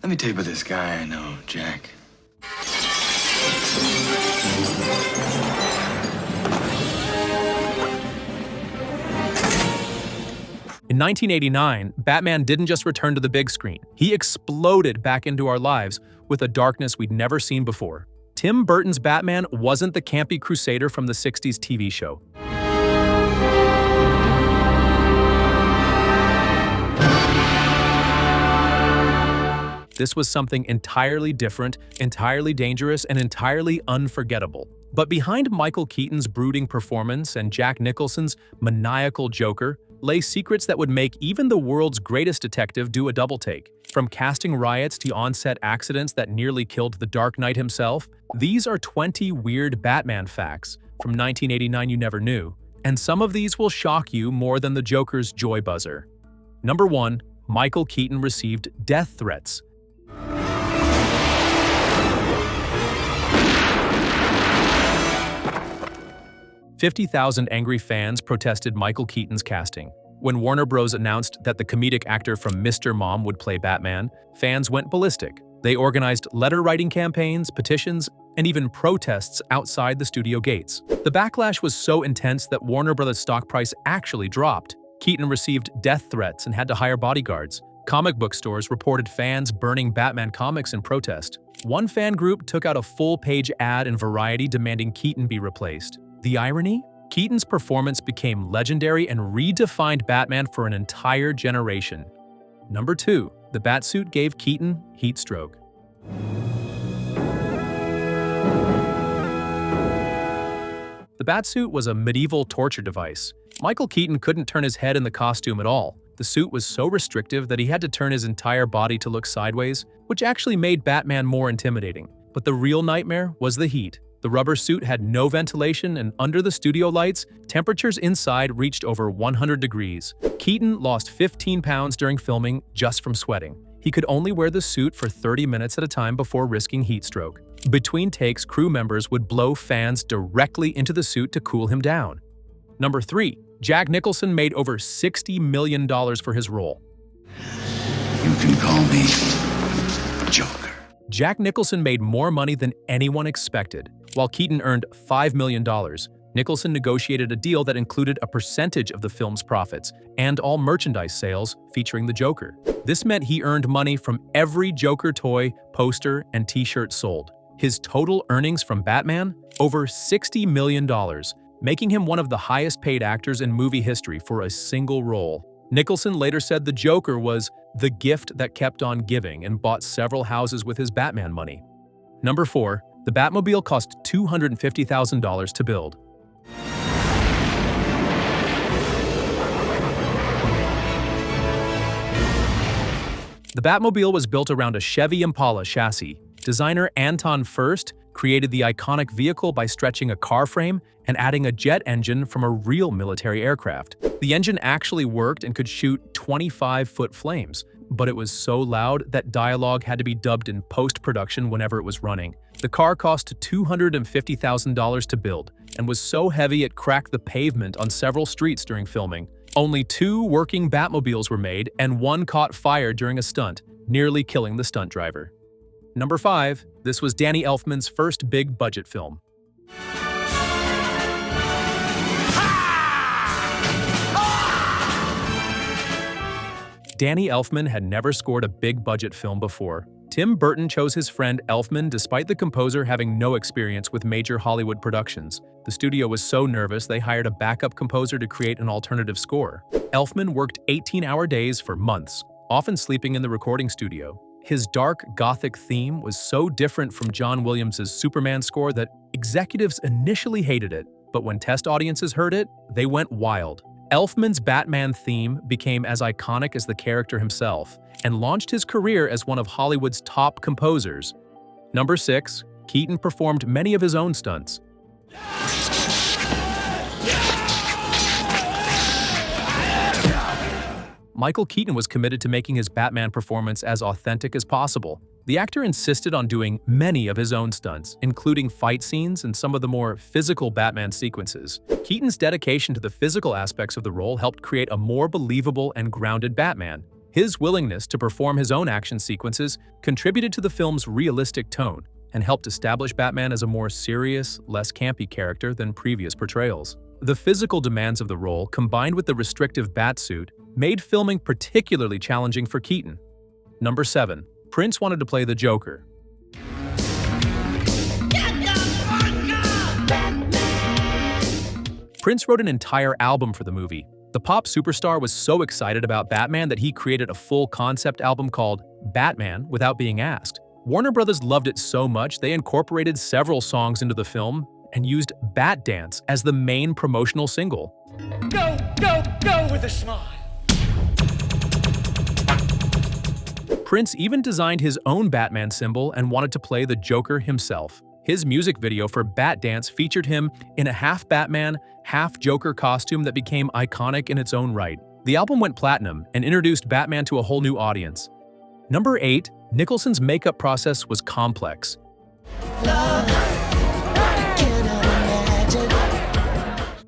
Let me tell you about this guy I know, Jack. In 1989, Batman didn't just return to the big screen. He exploded back into our lives with a darkness we'd never seen before. Tim Burton's Batman wasn't the campy crusader from the 60s TV show. This was something entirely different, entirely dangerous, and entirely unforgettable. But behind Michael Keaton's brooding performance and Jack Nicholson's maniacal Joker lay secrets that would make even the world's greatest detective do a double-take. From casting riots to on-set accidents that nearly killed the Dark Knight himself, these are 20 weird Batman facts from 1989 you never knew, and some of these will shock you more than the Joker's joy buzzer. Number 1. Michael Keaton received death threats. "50,000 angry fans protested Michael Keaton's casting. When Warner Bros. Announced that the comedic actor from Mr. Mom would play Batman, fans went ballistic. They organized letter-writing campaigns, petitions, and even protests outside the studio gates. The backlash was so intense that Warner Bros. Stock price actually dropped. Keaton received death threats and had to hire bodyguards. Comic book stores reported fans burning Batman comics in protest. One fan group took out a full-page ad in Variety demanding Keaton be replaced. The irony? Keaton's performance became legendary and redefined Batman for an entire generation. Number 2. The Batsuit gave Keaton heat stroke. The Batsuit was a medieval torture device. Michael Keaton couldn't turn his head in the costume at all. The suit was so restrictive that he had to turn his entire body to look sideways, which actually made Batman more intimidating. But the real nightmare was the heat. The rubber suit had no ventilation, and under the studio lights, temperatures inside reached over 100 degrees. Keaton lost 15 pounds during filming just from sweating. He could only wear the suit for 30 minutes at a time before risking heat stroke. Between takes, crew members would blow fans directly into the suit to cool him down. Number 3. Jack Nicholson made over $60 million for his role. You can call me Joker. Jack Nicholson made more money than anyone expected. While Keaton earned $5 million, Nicholson negotiated a deal that included a percentage of the film's profits and all merchandise sales featuring the Joker. This meant he earned money from every Joker toy, poster, and t-shirt sold. His total earnings from Batman? Over $60 million, making him one of the highest-paid actors in movie history for a single role. Nicholson later said the Joker was the gift that kept on giving and bought several houses with his Batman money. Number 4. The Batmobile cost $250,000 to build. The Batmobile was built around a Chevy Impala chassis. Designer Anton Furst created the iconic vehicle by stretching a car frame and adding a jet engine from a real military aircraft. The engine actually worked and could shoot 25-foot flames, but it was so loud that dialogue had to be dubbed in post-production whenever it was running. The car cost $250,000 to build and was so heavy it cracked the pavement on several streets during filming. Only 2 working Batmobiles were made and 1 caught fire during a stunt, nearly killing the stunt driver. Number 5. This was Danny Elfman's first big-budget film. Danny Elfman had never scored a big-budget film before. Tim Burton chose his friend Elfman despite the composer having no experience with major Hollywood productions. The studio was so nervous they hired a backup composer to create an alternative score. Elfman worked 18-hour days for months, often sleeping in the recording studio. His dark, gothic theme was so different from John Williams' Superman score that executives initially hated it, but when test audiences heard it, they went wild. Elfman's Batman theme became as iconic as the character himself and launched his career as one of Hollywood's top composers. Number 6. Keaton performed many of his own stunts. Michael Keaton was committed to making his Batman performance as authentic as possible. The actor insisted on doing many of his own stunts, including fight scenes and some of the more physical Batman sequences. Keaton's dedication to the physical aspects of the role helped create a more believable and grounded Batman. His willingness to perform his own action sequences contributed to the film's realistic tone and helped establish Batman as a more serious, less campy character than previous portrayals. The physical demands of the role, combined with the restrictive Batsuit, made filming particularly challenging for Keaton. Number 7. Prince wanted to play the Joker. Prince wrote an entire album for the movie. The pop superstar was so excited about Batman that he created a full concept album called Batman without being asked. Warner Brothers loved it so much they incorporated several songs into the film and used Bat Dance as the main promotional single. Go, go, go with a smile. Prince even designed his own Batman symbol and wanted to play the Joker himself. His music video for Bat Dance featured him in a half Batman, half Joker costume that became iconic in its own right. The album went platinum and introduced Batman to a whole new audience. Number 8. Nicholson's makeup process was complex.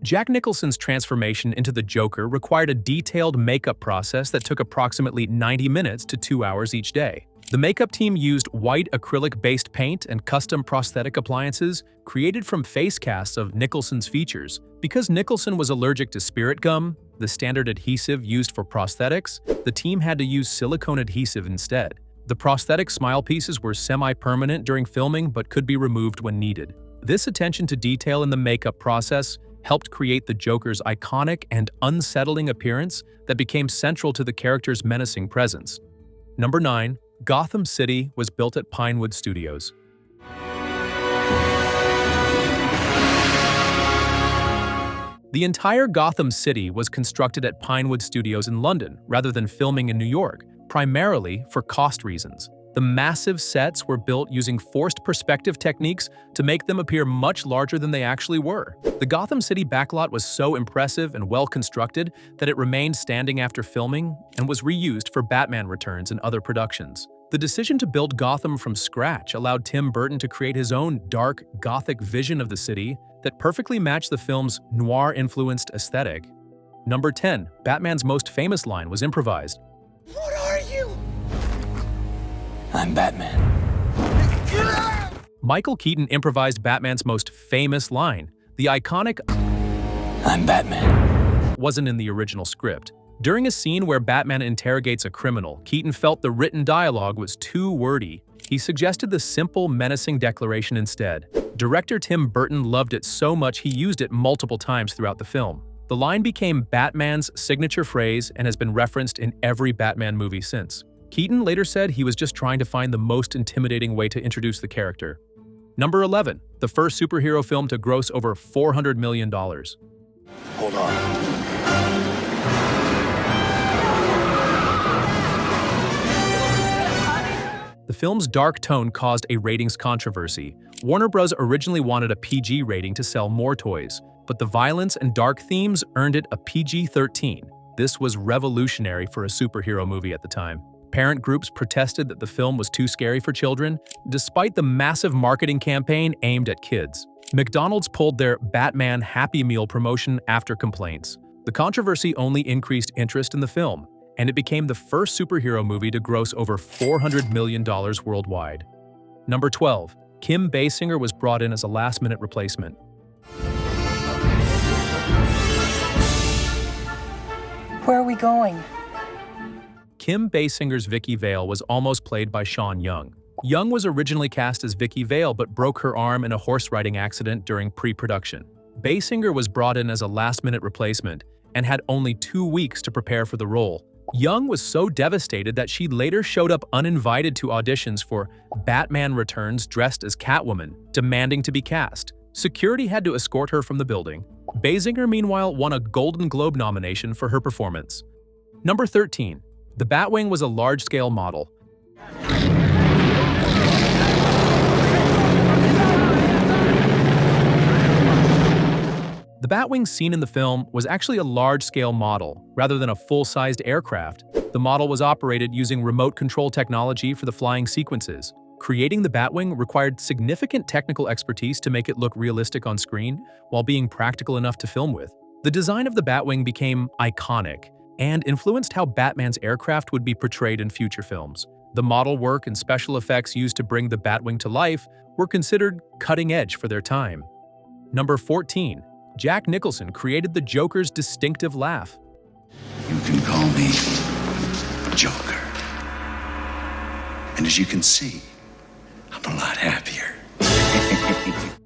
Jack Nicholson's transformation into the Joker required a detailed makeup process that took approximately 90 minutes to 2 hours each day. The makeup team used white acrylic-based paint and custom prosthetic appliances created from face casts of Nicholson's features. Because Nicholson was allergic to spirit gum, the standard adhesive used for prosthetics, the team had to use silicone adhesive instead. The prosthetic smile pieces were semi-permanent during filming but could be removed when needed. This attention to detail in the makeup process helped create the Joker's iconic and unsettling appearance that became central to the character's menacing presence. Number 9. Gotham City was built at Pinewood Studios. The entire Gotham City was constructed at Pinewood Studios in London rather than filming in New York, primarily for cost reasons. The massive sets were built using forced perspective techniques to make them appear much larger than they actually were. The Gotham City backlot was so impressive and well constructed that it remained standing after filming and was reused for Batman Returns and other productions. The decision to build Gotham from scratch allowed Tim Burton to create his own dark, gothic vision of the city that perfectly matched the film's noir-influenced aesthetic. Number 10. Batman's most famous line was improvised. What are you? I'm Batman. Michael Keaton improvised Batman's most famous line. The iconic I'm Batman wasn't in the original script. During a scene where Batman interrogates a criminal, Keaton felt the written dialogue was too wordy. He suggested the simple, menacing declaration instead. Director Tim Burton loved it so much he used it multiple times throughout the film. The line became Batman's signature phrase and has been referenced in every Batman movie since. Keaton later said he was just trying to find the most intimidating way to introduce the character. Number 11. The first superhero film to gross over $400 million. Hold on. The film's dark tone caused a ratings controversy. Warner Bros. Originally wanted a PG rating to sell more toys, but the violence and dark themes earned it a PG-13. This was revolutionary for a superhero movie at the time. Parent groups protested that the film was too scary for children, despite the massive marketing campaign aimed at kids. McDonald's pulled their Batman Happy Meal promotion after complaints. The controversy only increased interest in the film, and it became the first superhero movie to gross over $400 million worldwide. Number 12. Kim Basinger was brought in as a last-minute replacement. Where are we going? Kim Basinger's Vicky Vale was almost played by Sean Young. Young was originally cast as Vicky Vale but broke her arm in a horse riding accident during pre-production. Basinger was brought in as a last-minute replacement and had only 2 weeks to prepare for the role. Young was so devastated that she later showed up uninvited to auditions for Batman Returns dressed as Catwoman, demanding to be cast. Security had to escort her from the building. Basinger, meanwhile, won a Golden Globe nomination for her performance. Number 13. The Batwing was a large-scale model. The Batwing seen in the film was actually a large-scale model, rather than a full-sized aircraft. The model was operated using remote control technology for the flying sequences. Creating the Batwing required significant technical expertise to make it look realistic on screen, while being practical enough to film with. The design of the Batwing became iconic, and influenced how Batman's aircraft would be portrayed in future films. The model work and special effects used to bring the Batwing to life were considered cutting edge for their time. Number 14. Jack Nicholson created the Joker's distinctive laugh. You can call me Joker. And as you can see, I'm a lot happier.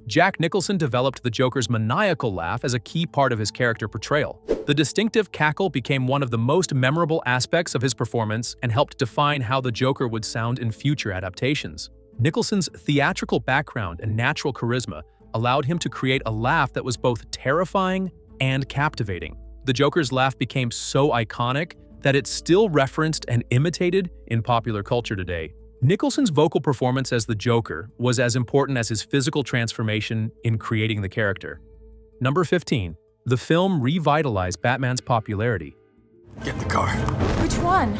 Jack Nicholson developed the Joker's maniacal laugh as a key part of his character portrayal. The distinctive cackle became one of the most memorable aspects of his performance and helped define how the Joker would sound in future adaptations. Nicholson's theatrical background and natural charisma allowed him to create a laugh that was both terrifying and captivating. The Joker's laugh became so iconic that it's still referenced and imitated in popular culture today. Nicholson's vocal performance as the Joker was as important as his physical transformation in creating the character. Number 15. The film revitalized Batman's popularity. Get in the car. Which one?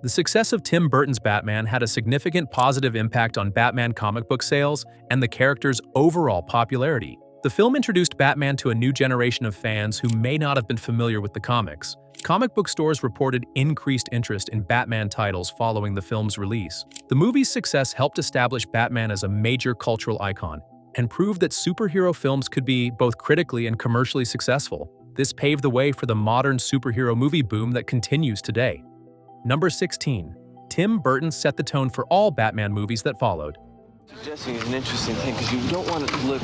The success of Tim Burton's Batman had a significant positive impact on Batman comic book sales and the character's overall popularity. The film introduced Batman to a new generation of fans who may not have been familiar with the comics. Comic book stores reported increased interest in Batman titles following the film's release. The movie's success helped establish Batman as a major cultural icon and proved that superhero films could be both critically and commercially successful. This paved the way for the modern superhero movie boom that continues today. Number 16. Tim Burton set the tone for all Batman movies that followed. Suggesting is an interesting thing because you don't want it to look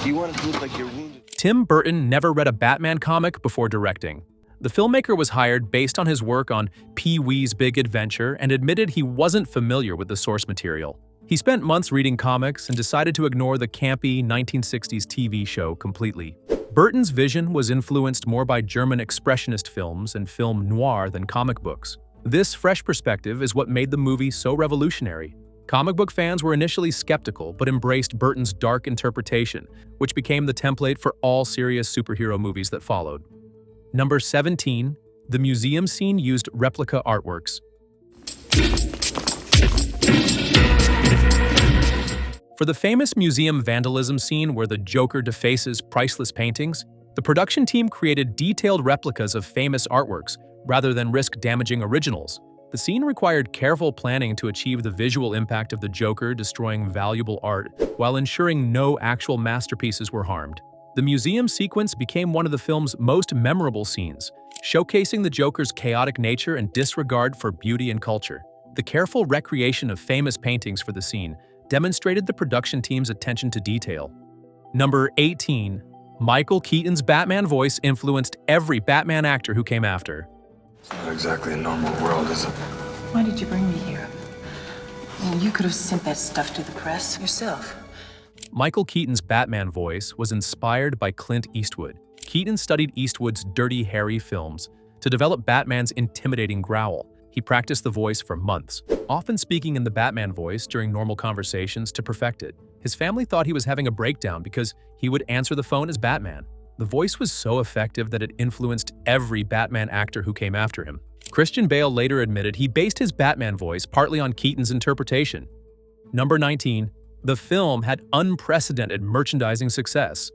you want it to look like you're wounded. Tim Burton never read a Batman comic before directing. The filmmaker was hired based on his work on Pee-wee's Big Adventure and admitted he wasn't familiar with the source material. He spent months reading comics and decided to ignore the campy 1960s TV show completely. Burton's vision was influenced more by German expressionist films and film noir than comic books. This fresh perspective is what made the movie so revolutionary. Comic book fans were initially skeptical but embraced Burton's dark interpretation, which became the template for all serious superhero movies that followed. Number 17. The museum scene used replica artworks. For the famous museum vandalism scene where the Joker defaces priceless paintings, the production team created detailed replicas of famous artworks rather than risk damaging originals. The scene required careful planning to achieve the visual impact of the Joker destroying valuable art while ensuring no actual masterpieces were harmed. The museum sequence became one of the film's most memorable scenes, showcasing the Joker's chaotic nature and disregard for beauty and culture. The careful recreation of famous paintings for the scene demonstrated the production team's attention to detail. Number 18. Michael Keaton's Batman voice influenced every Batman actor who came after. It's not exactly a normal world, is it? Why did you bring me here? I mean, you could have sent that stuff to the press yourself. Michael Keaton's Batman voice was inspired by Clint Eastwood. Keaton studied Eastwood's Dirty Harry films to develop Batman's intimidating growl. He practiced the voice for months, often speaking in the Batman voice during normal conversations to perfect it. His family thought he was having a breakdown because he would answer the phone as Batman. The voice was so effective that it influenced every Batman actor who came after him. Christian Bale later admitted he based his Batman voice partly on Keaton's interpretation. Number 19. The film had unprecedented merchandising success.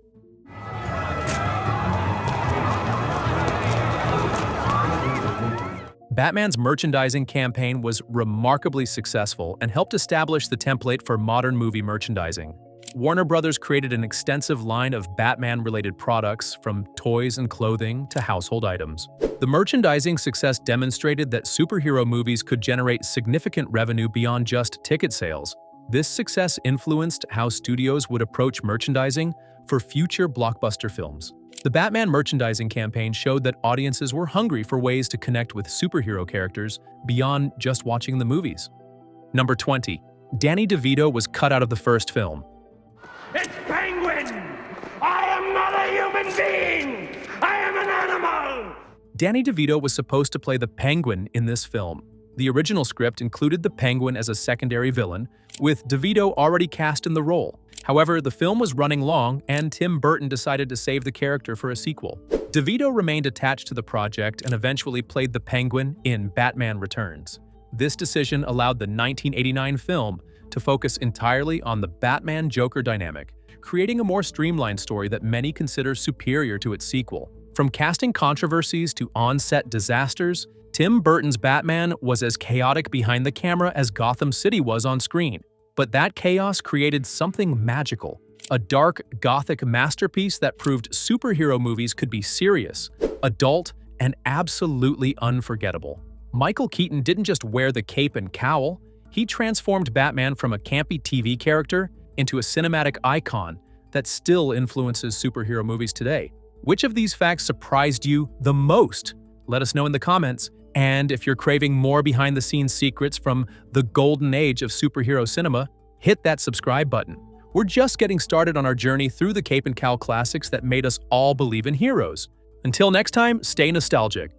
Batman's merchandising campaign was remarkably successful and helped establish the template for modern movie merchandising. Warner Brothers created an extensive line of Batman-related products, from toys and clothing to household items. The merchandising success demonstrated that superhero movies could generate significant revenue beyond just ticket sales. This success influenced how studios would approach merchandising for future blockbuster films. The Batman merchandising campaign showed that audiences were hungry for ways to connect with superhero characters beyond just watching the movies. Number 20. Danny DeVito was cut out of the first film. It's Penguin! I am not a human being! I am an animal! Danny DeVito was supposed to play the Penguin in this film. The original script included the Penguin as a secondary villain, with DeVito already cast in the role. However, the film was running long, and Tim Burton decided to save the character for a sequel. DeVito remained attached to the project and eventually played the Penguin in Batman Returns. This decision allowed the 1989 film to focus entirely on the Batman-Joker dynamic, creating a more streamlined story that many consider superior to its sequel. From casting controversies to on-set disasters, Tim Burton's Batman was as chaotic behind the camera as Gotham City was on screen. But that chaos created something magical. A dark, gothic masterpiece that proved superhero movies could be serious, adult, and absolutely unforgettable. Michael Keaton didn't just wear the cape and cowl, he transformed Batman from a campy TV character into a cinematic icon that still influences superhero movies today. Which of these facts surprised you the most? Let us know in the comments. And if you're craving more behind-the-scenes secrets from the golden age of superhero cinema, hit that subscribe button. We're just getting started on our journey through the cape and cowl classics that made us all believe in heroes. Until next time, stay nostalgic.